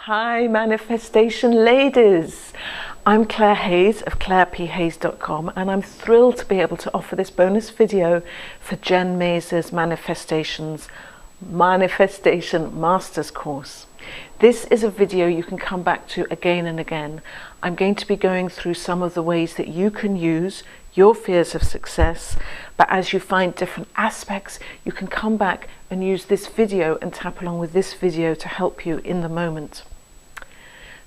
Hi manifestation ladies, I'm Claire Hayes of clairephayes.com and I'm thrilled to be able to offer this bonus video for Jen Mazur's Manifestation Masters course. This is a video you can come back to again and again. I'm going to be going through some of the ways that you can use your fears of success, but as you find different aspects, you can come back and use this video and tap along with this video to help you in the moment.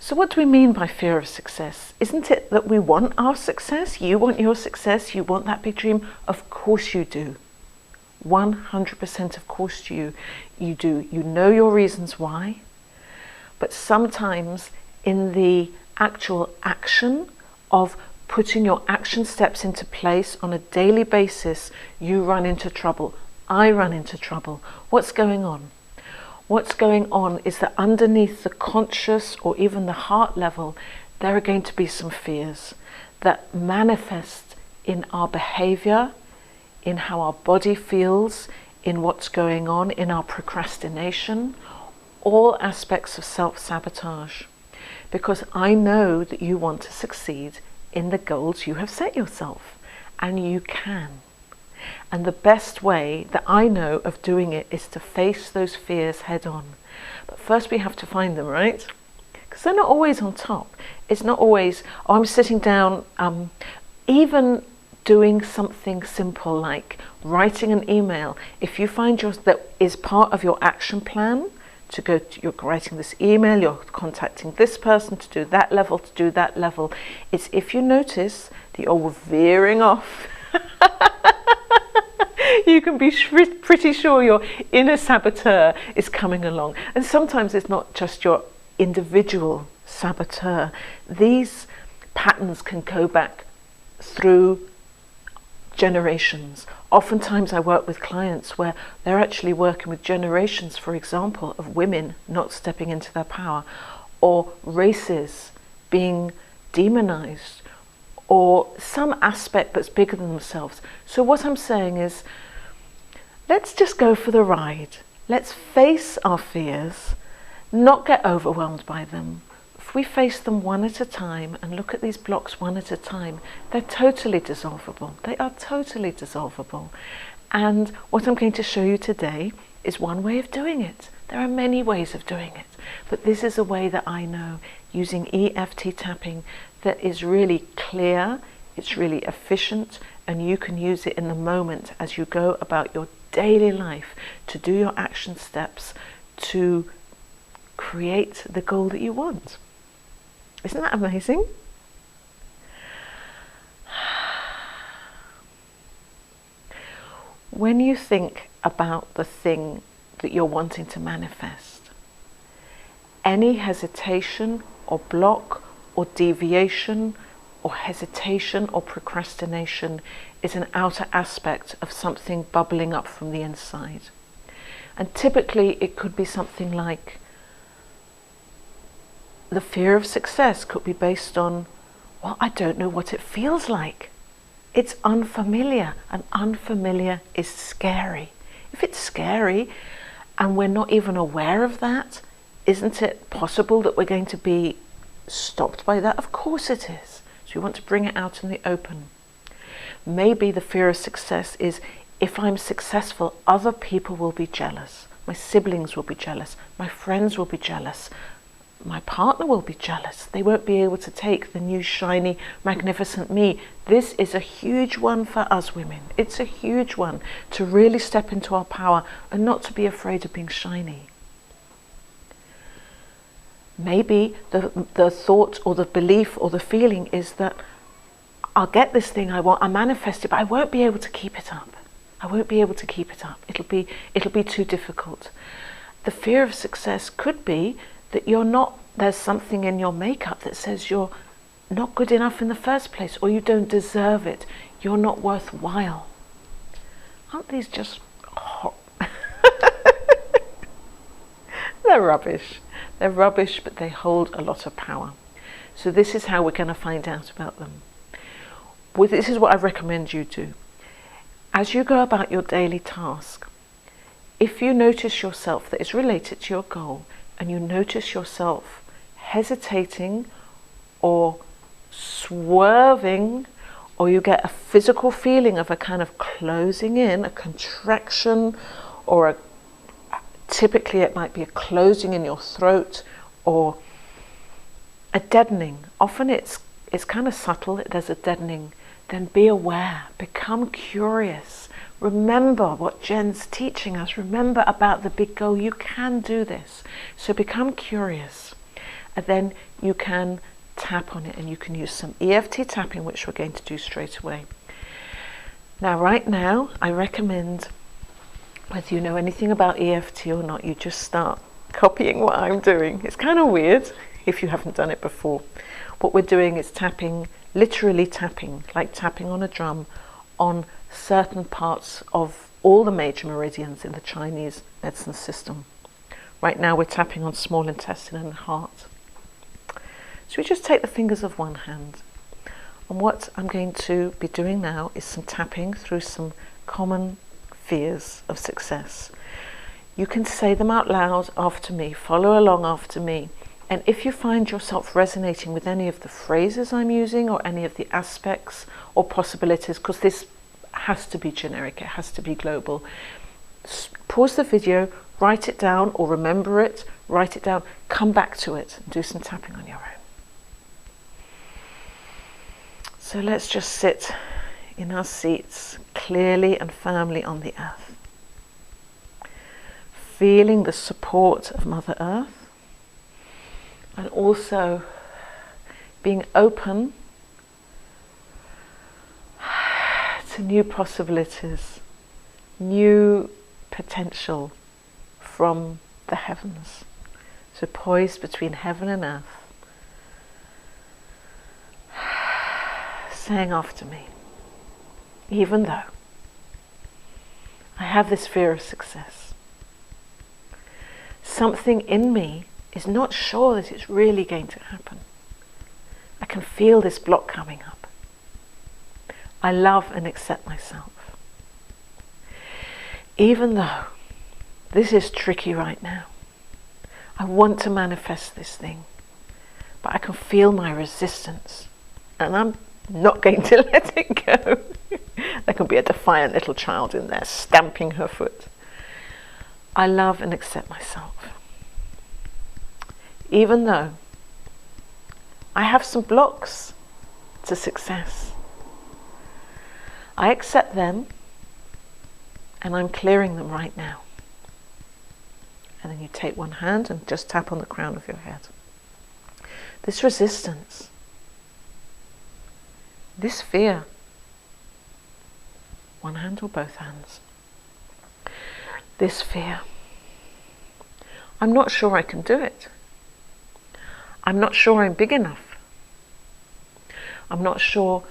So what do we mean by fear of success? Isn't it that we want our success? You want your success, you want that big dream? Of course you do. 100% of course you do. You know your reasons why, but sometimes in the actual action of putting your action steps into place on a daily basis, you run into trouble. I run into trouble. What's going on? What's going on is that underneath the conscious or even the heart level, there are going to be some fears that manifest in our behavior, in how our body feels, in what's going on, in our procrastination, all aspects of self-sabotage. Because I know that you want to succeed in the goals you have set yourself, and you can. And the best way that I know of doing it is to face those fears head on. But first we have to find them, right? Because they're not always on top. It's not always, oh, I'm sitting down, even doing something simple like writing an email. If you find that is part of your action plan, to go to, you're writing this email, you're contacting this person to do that level, to do that level. It's if you notice that you're veering off, you can be pretty sure your inner saboteur is coming along. And sometimes it's not just your individual saboteur. These patterns can go back through generations. Oftentimes I work with clients where they're actually working with generations, for example, of women not stepping into their power, or races being demonized, or some aspect that's bigger than themselves. So what I'm saying is, let's just go for the ride. Let's face our fears, not get overwhelmed by them. If we face them one at a time and look at these blocks one at a time, they're totally dissolvable. They are totally dissolvable. And what I'm going to show you today is one way of doing it. There are many ways of doing it, but this is a way that I know, using EFT tapping, that is really clear, it's really efficient, and you can use it in the moment as you go about your daily life to do your action steps to create the goal that you want. Isn't that amazing? When you think about the thing that you're wanting to manifest, any hesitation or block or deviation or hesitation or procrastination is an outer aspect of something bubbling up from the inside. And typically it could be something like the fear of success could be based on, well, I don't know what it feels like. It's unfamiliar, and unfamiliar is scary. If it's scary and we're not even aware of that, isn't it possible that we're going to be stopped by that? Of course it is. So you want to bring it out in the open. Maybe the fear of success is, if I'm successful, other people will be jealous. My siblings will be jealous. My friends will be jealous. My partner will be jealous. They won't be able to take the new, shiny, magnificent me. This is a huge one for us women. It's a huge one to really step into our power and not to be afraid of being shiny. Maybe the thought or the belief or the feeling is that I'll get this thing I want, I manifest it, but I won't be able to keep it up. I won't be able to keep it up. It'll be too difficult. The fear of success could be that there's something in your makeup that says you're not good enough in the first place, or you don't deserve it. You're not worthwhile. Aren't these just hot? They're rubbish. They're rubbish, but they hold a lot of power. So this is how we're going to find out about them. This is what I recommend you do. As you go about your daily task, if you notice yourself that is related to your goal, and you notice yourself hesitating or swerving, or you get a physical feeling of a kind of closing in, a contraction, or typically it might be a closing in your throat or a deadening. Often it's kind of subtle, there's a deadening. Then be aware, become curious. Remember what Jen's teaching us. Remember about the big goal. You can do this. So become curious. And then you can tap on it, and you can use some EFT tapping, which we're going to do straight away. Now, right now, I recommend, whether you know anything about EFT or not, you just start copying what I'm doing. It's kind of weird if you haven't done it before. What we're doing is tapping, literally tapping, like tapping on a drum, on certain parts of all the major meridians in the Chinese medicine system. Right now we're tapping on small intestine and heart. So we just take the fingers of one hand. And what I'm going to be doing now is some tapping through some common fears of success. You can say them out loud after me, follow along after me. And if you find yourself resonating with any of the phrases I'm using or any of the aspects or possibilities, because this has to be generic, it has to be global, pause the video, write it down or remember it, write it down, come back to it and do some tapping on your own. So let's just sit in our seats clearly and firmly on the earth, feeling the support of Mother Earth, and also being open to new possibilities, new potential from the heavens. So poised between heaven and earth, saying after me, even though I have this fear of success, something in me is not sure that it's really going to happen. I can feel this block coming up. I love and accept myself. Even though this is tricky right now, I want to manifest this thing, but I can feel my resistance, and I'm not going to let it go. There can be a defiant little child in there stamping her foot. I love and accept myself. Even though I have some blocks to success, I accept them, and I'm clearing them right now. And then you take one hand and just tap on the crown of your head. This resistance, this fear, one hand or both hands, this fear, I'm not sure I can do it. I'm not sure I'm big enough. I'm not sure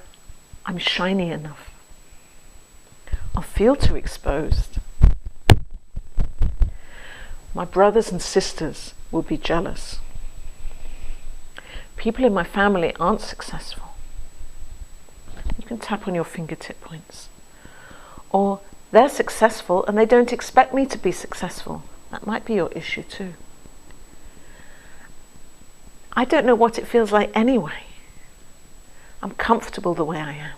I'm shiny enough. I'll feel too exposed. My brothers and sisters will be jealous. People in my family aren't successful. You can tap on your fingertip points. Or they're successful and they don't expect me to be successful. That might be your issue too. I don't know what it feels like anyway. I'm comfortable the way I am.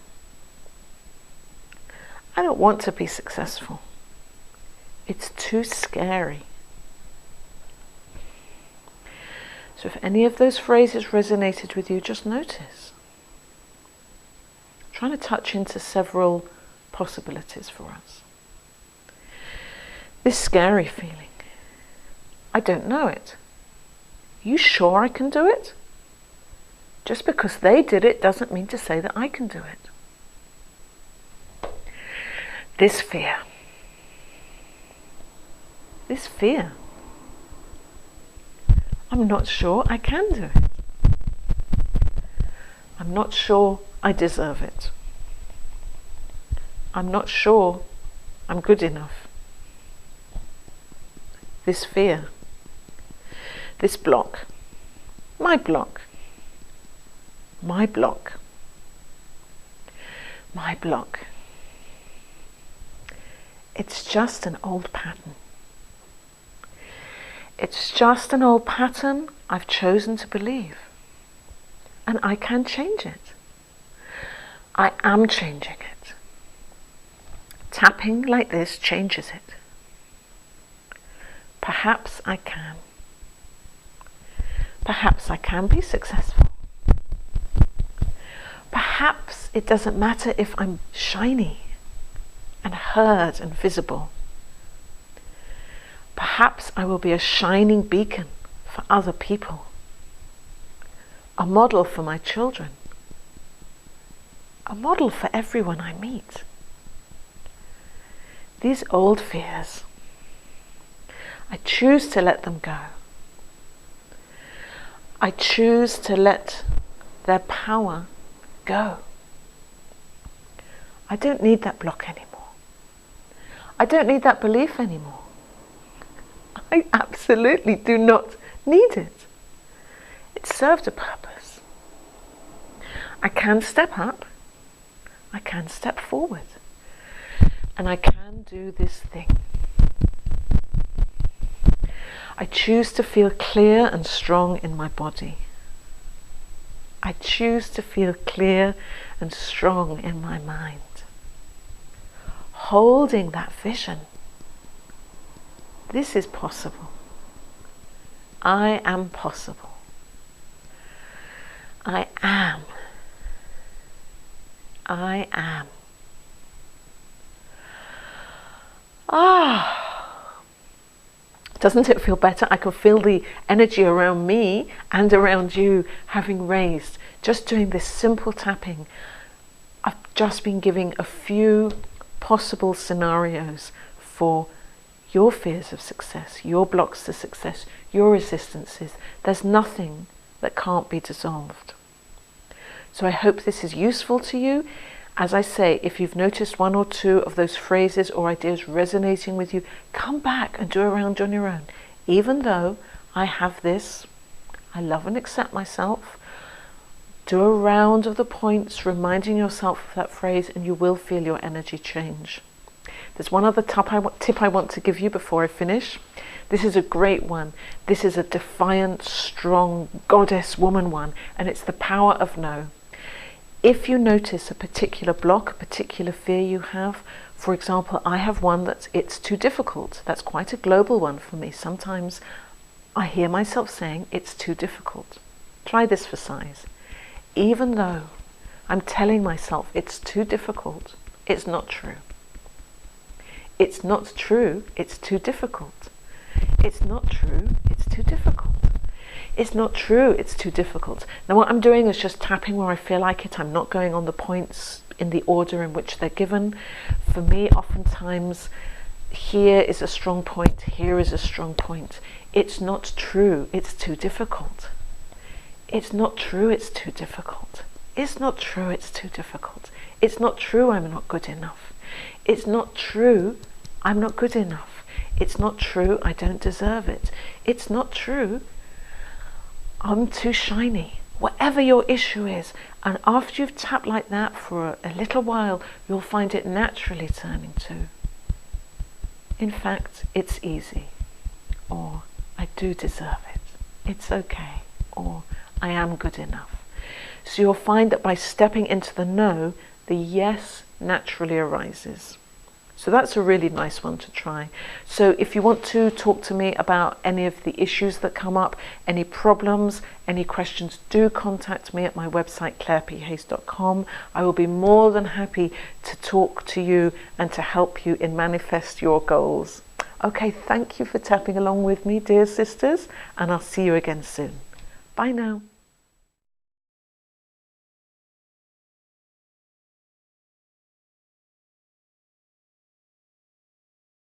I don't want to be successful. It's too scary. So if any of those phrases resonated with you, just notice. I'm trying to touch into several possibilities for us. This scary feeling. I don't know it. You sure I can do it? Just because they did it doesn't mean to say that I can do it. This fear. This fear. I'm not sure I can do it. I'm not sure I deserve it. I'm not sure I'm good enough. This fear. This block. My block. My block. My block. It's just an old pattern. It's just an old pattern I've chosen to believe. And I can change it. I am changing it. Tapping like this changes it. Perhaps I can. Perhaps I can be successful. Perhaps it doesn't matter if I'm shiny and heard and visible. Perhaps I will be a shining beacon for other people, a model for my children, a model for everyone I meet. These old fears, I choose to let them go. I choose to let their power go. I don't need that block anymore. I don't need that belief anymore. I absolutely do not need it. It served a purpose. I can step up. I can step forward. And I can do this thing. I choose to feel clear and strong in my body. I choose to feel clear and strong in my mind. Holding that vision. This is possible. I am possible. I am. I am. Doesn't it feel better? I can feel the energy around me and around you having raised. Just doing this simple tapping. I've just been giving a few possible scenarios for your fears of success, your blocks to success, your resistances. There's nothing that can't be dissolved. So I hope this is useful to you. As I say, if you've noticed one or two of those phrases or ideas resonating with you, come back and do a round on your own. Even though I have this, I love and accept myself, do a round of the points, reminding yourself of that phrase, and you will feel your energy change. There's one other tip I want to give you before I finish. This is a great one. This is a defiant, strong, goddess woman one, and it's the power of no. If you notice a particular block, a particular fear you have, for example, I have one that's it's too difficult. That's quite a global one for me. Sometimes I hear myself saying it's too difficult. Try this for size. Even though I'm telling myself it's too difficult, it's not true. It's not true, it's too difficult. It's not true, it's too difficult. It's not true, it's too difficult. Now what I'm doing is just tapping where I feel like it. I'm not going on the points in the order in which they're given. For me, oftentimes, here is a strong point, here is a strong point. It's not true, it's too difficult. It's not true, it's too difficult. It's not true, it's too difficult. It's not true, I'm not good enough. It's not true, I'm not good enough. It's not true, I don't deserve it. It's not true, I'm too shiny. Whatever your issue is, and after you've tapped like that for a little while, you'll find it naturally turning to, in fact, it's easy, or I do deserve it, it's okay, or I am good enough. So you'll find that by stepping into the no, the yes naturally arises. So that's a really nice one to try. So if you want to talk to me about any of the issues that come up, any problems, any questions, do contact me at my website clairephays.com. I will be more than happy to talk to you and to help you in manifest your goals. Okay, thank you for tapping along with me, dear sisters, and I'll see you again soon. Bye now.